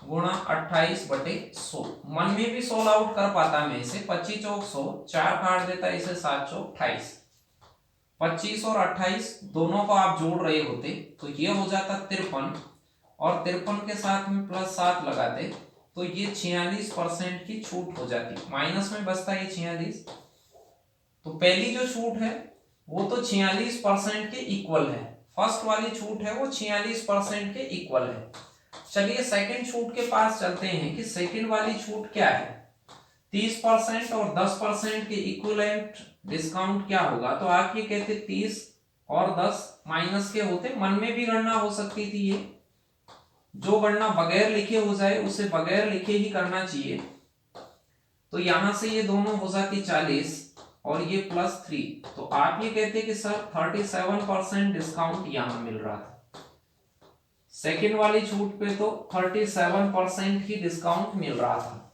Speaker 1: गुणा 28 बटे 100। मन में भी 16 आउट कर पाता मैं इसे, 25 चौक 100, 4 काट देता इसे, 7 चौक 28। 25 और 28 दोनों को आप जोड़ रहे होते तो ये हो जाता 53, और 53 के साथ में प्लस 7 लगाते तो ये 46% की छूट हो जाती, माइनस में बचता ये 46। तो पहली जो छूट है वो तो 46% के इक्वल है, फर्स्ट वाली छूट है वो 46% के इक्वल है। चलिए सेकंड छूट के पास चलते हैं कि सेकंड वाली छूट क्या है। 30% और 10% के इक्विवेलेंट डिस्काउंट क्या होगा? तो आप ये कहते 30 और 10 माइनस के होते, मन में भी गणना हो सकती थी, ये जो गणना बगैर लिखे हो जाए उसे बगैर लिखे ही करना चाहिए। तो यहां से ये दोनों हो जाती 40 और ये +3, तो आप ये कहते कि सर 37% डिस्काउंट यहां मिल रहा था। सेकंड वाली छूट पे तो 37% ही डिस्काउंट मिल रहा था,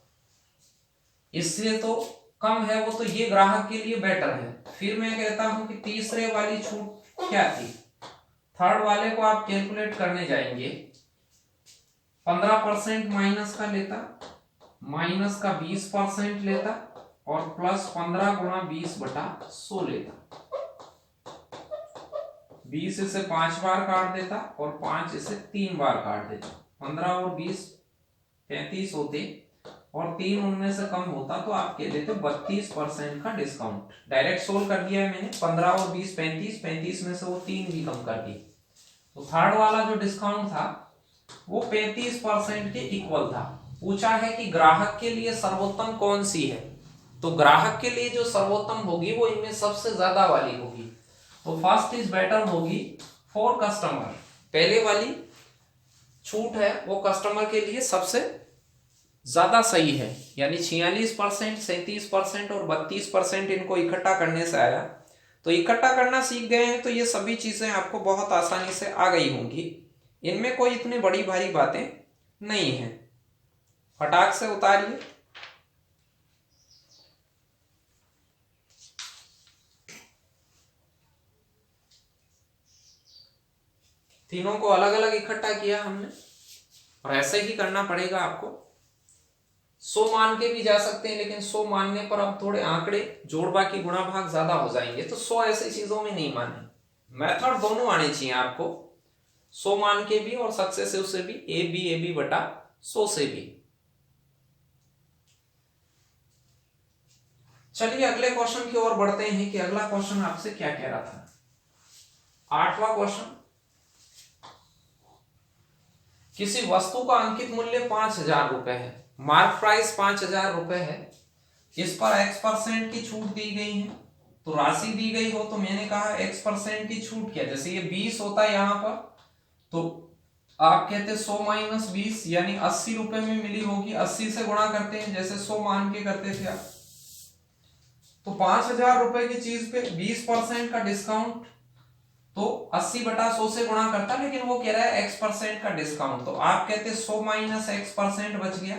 Speaker 1: इससे तो कम है वो, तो ये ग्राहक के लिए बेटर है। फिर मैं कहता हूं कि तीसरे वाली छूट क्या थी? थर्ड वाले को आप कैलकुलेट करने जाएंगे, 15% माइनस का लेता, माइनस का 20% लेता और प्लस 15 गुणा 20 बटा 100 लेता। 20 इसे 5 बार काट देता और 5 इसे 3 बार काट देता, 15 और 20 35 होते, और 3 उनमें से कम होता तो आप कह देते 32% का डिस्काउंट। डायरेक्ट सोल्व कर दिया है मैंने, 15 और 20 35, 35 में से वो 3 भी कम कर दिए, तो थर्ड वाला जो डिस्काउंट था वो 35% के इक्वल था। पूछा है कि ग्राहक के लिए सर्वोत्तम कौन सी है, तो ग्राहक के लिए जो सर्वोत्तम होगी वो इनमें सबसे ज्यादा वाली होगी, तो फर्स्ट इज बेटर होगी फॉर कस्टमर। पहले वाली छूट है वो कस्टमर के लिए सबसे ज्यादा सही है, यानी 46%, 37% और 32% इनको इकट्ठा करने से आया। तो इकट्ठा करना सीख गए हैं तो ये सभी चीजें आपको बहुत आसानी से आ गई होंगी, इनमें कोई इतनी बड़ी भारी बातें नहीं है। फटाक से उतारिए। तीनों को अलग अलग इकट्ठा किया हमने, और ऐसे ही करना पड़ेगा आपको। 100 मान के भी जा सकते हैं, लेकिन 100 मानने पर अब थोड़े आंकड़े जोड़ बाकी गुणा भाग ज्यादा हो जाएंगे, तो 100 ऐसी चीजों में नहीं माने। मेथड दोनों आने चाहिए आपको, 100 मान के भी और सक्सेसिव से भी, ए बी बटा 100 से भी। चलिए अगले क्वेश्चन की ओर बढ़ते हैं कि अगला क्वेश्चन आपसे क्या कह रहा था। 8वां क्वेश्चन, किसी वस्तु का अंकित मूल्य 5,000 रुपए है, मार्क प्राइस 5,000 रुपए है, इस पर x% की छूट दी गई है। तो राशि दी गई हो तो मैंने कहा x% की छूट क्या, जैसे ये 20 होता है यहां पर, तो आप कहते 100 माइनस 20 यानी 80 रुपए में मिली होगी, 80 से गुणा करते हैं जैसे 100 मान के करते थे आप। तो 5,000 रुपए की चीज पे 20% का डिस्काउंट, तो 80 बटा 100 से गुणा करता, लेकिन वो कह रहा है x% का डिस्काउंट, तो आप कहते 100 माइनस x% बच गया,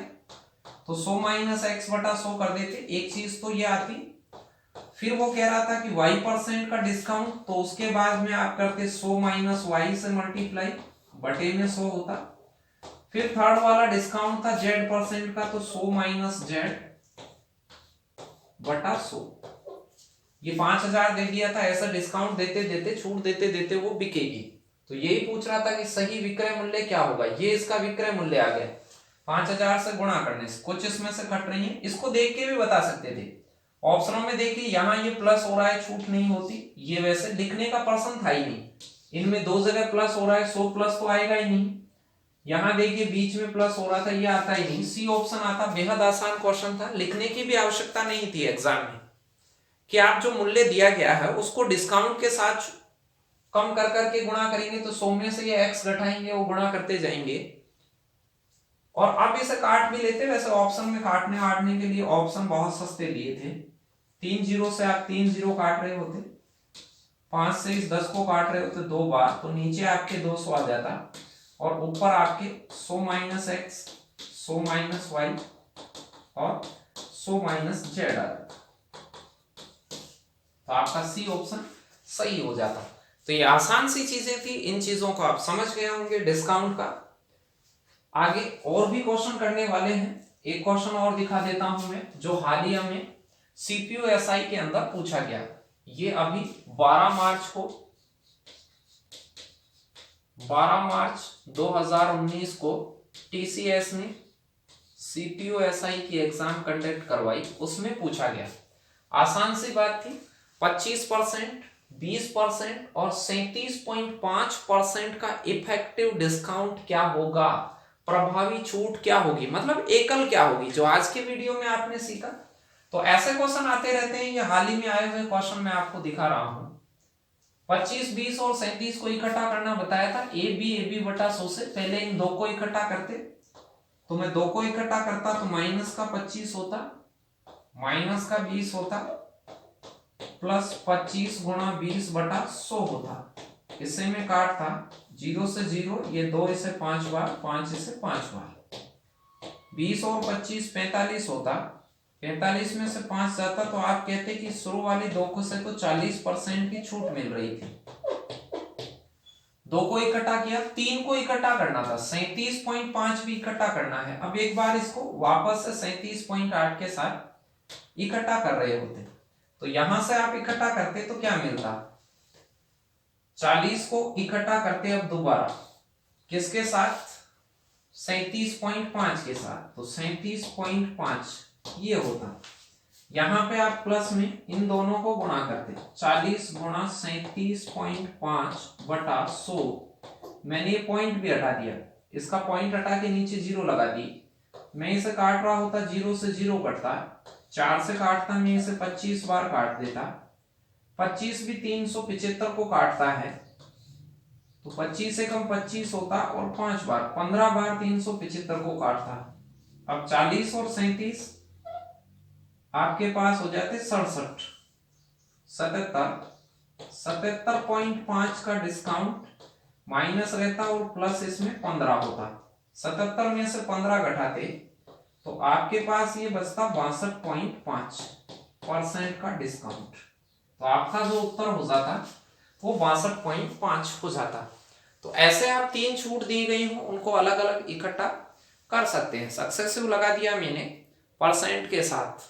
Speaker 1: तो 100 माइनस x बटा 100 कर देते, एक चीज तो ये आती। फिर वो कह रहा था कि y% का डिस्काउंट, तो उसके बाद में आप करते 100 माइनस y से मल्टीप्लाई, बटे में 100 होता। फिर थर्ड वाला डिस्काउंट था z% का, तो 100 माइनस z बटा 100। ये 5,000 दे दिया था, ऐसा डिस्काउंट देते देते, छूट देते देते वो बिकेगी। तो यही पूछ रहा था कि सही विक्रय मूल्य क्या होगा, ये इसका विक्रय मूल्य आ गया 5,000 से गुणा करने से। कुछ इसमें से कट रही है, इसको देख के भी बता सकते थे। ऑप्शनों में देखिए यहाँ ये प्लस हो रहा है, छूट नहीं होती, ये वैसे लिखने का पर्सन था ही नहीं, इनमें दो जगह प्लस हो रहा है, 100 प्लस तो आएगा ही नहीं। यहाँ देखिए बीच में प्लस हो रहा था, ये आता ही नहीं, सी ऑप्शन आता। बेहद आसान क्वेश्चन था, लिखने की भी आवश्यकता नहीं थी एग्जाम में, कि आप जो मूल्य दिया गया है उसको डिस्काउंट के साथ कम कर करके गुणा करेंगे, तो 100 में से ये x घटाएंगे, वो गुणा करते जाएंगे। और अब इसे काट भी लेते, वैसे ऑप्शन में काटने वाटने के लिए ऑप्शन बहुत सस्ते लिए थे। 3 जीरो से आप 3 जीरो काट रहे होते, 5 से इस 10 को काट रहे होते 2 बार, तो नीचे आपके 200 आ जाता, और ऊपर आपके 100 माइनस x, 100 माइनस y और 100 माइनस z आ जाता, तो आपका सी ऑप्शन सही हो जाता। तो ये आसान सी चीजें थी, इन चीजों को आप समझ गए होंगे डिस्काउंट का। आगे और भी क्वेश्चन करने वाले हैं, एक क्वेश्चन और दिखा देता हूं मैं, जो हालिया में सीपीयू एसआई के अंदर पूछा गया। ये अभी 12 मार्च 2019 को टीसीएस ने सीपीयू एसआई की एग्जाम कंडक्ट करवाई, उसमें पूछा गया। आसान सी बात थी, 25%, 20% और 37.5% का इफेक्टिव डिस्काउंट क्या होगा, प्रभावी छूट क्या होगी, मतलब एकल क्या होगी, जो आज के वीडियो में आपने सीखा। तो ऐसे क्वेश्चन आते रहते हैं, ये हाल ही में आए हुए क्वेश्चन मैं आपको दिखा रहा हूं। 25, 20 और 37 को इकट्ठा करना बताया था, ए बी बटा 100 से। पहले इन दो को इकट्ठा करते, तो मैं 2 को इकट्ठा करता तो माइनस का 25 होता, माइनस का 20 होता, प्लस 25 गुणा 20 बटा 100 होता। इसे में काटता 0 से 0, ये 2 इसे 5 बार, 5 इसे 5 बार, 20 और 25 45 होता, 45 में से 5 जाता, तो आप कहते कि शुरू वाली 2 को से तो 40% की छूट मिल रही थी। 2 को इकट्ठा किया, 3 को इकट्ठा करना था, 37.5 भी इकट्ठा करना है। अब एक बार इसको वापस से 37.8 के साथ इकट्ठा कर रहे होते, तो यहां से आप इकट्ठा करते तो क्या मिलता, 40 को इकट्ठा करते अब दोबारा, किसके साथ, 37.5 के साथ, तो 37.5 ये होता। यहाँ पे आप प्लस में इन दोनों को गुणा करते, 40 गुणा 37.5 बटा 100। मैंने ये पॉइंट भी हटा दिया, इसका पॉइंट हटा के नीचे 0 लगा दी। मैं इसे काट रहा होता, 0 से 0 कटता, 4 से काटता, मैं इसे 25 बार काट देता। 25 भी 375 को काटता है, तो 25 से कम 25 होता और 5 बार 15 बार 375 को काटता। अब 40 और 37 आपके पास हो जाते 67, 77.5 का डिस्काउंट माइनस रहता और प्लस इसमें 15 होता। 77 में से 15 घटाते तो आपके पास ये बचता 62.5% का डिस्काउंट। तो आपका जो उत्तर हो जाता वो 62.5 हो जाता। तो ऐसे आप 3 छूट दी गई हो, उनको अलग अलग इकट्ठा कर सकते हैं। सक्सेसिव लगा दिया मैंने परसेंट के साथ,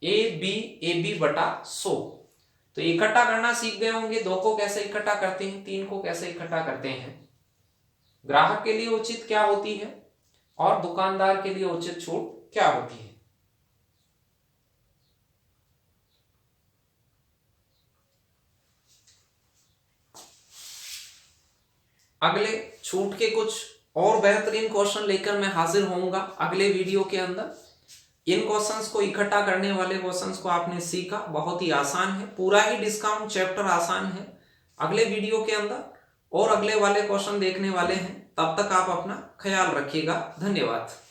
Speaker 1: AB बटा 100। तो इकट्ठा करना सीख गए होंगे, 2 को कैसे इकट्ठा करते हैं, 3 को कैसे इकट्ठा करते हैं, ग्राहक के लिए उचित क्या होती है और दुकानदार के लिए उचित छूट क्या होती है। अगले छूट के कुछ और बेहतरीन क्वेश्चन लेकर मैं हाजिर होऊंगा अगले वीडियो के अंदर। इन क्वेश्चंस को इकट्ठा करने वाले क्वेश्चंस को आपने सीखा, बहुत ही आसान है, पूरा ही डिस्काउंट चैप्टर आसान है। अगले वीडियो के अंदर और अगले वाले क्वेश्चन देखने वाले हैं, तब तक आप अपना ख्याल रखिएगा। धन्यवाद।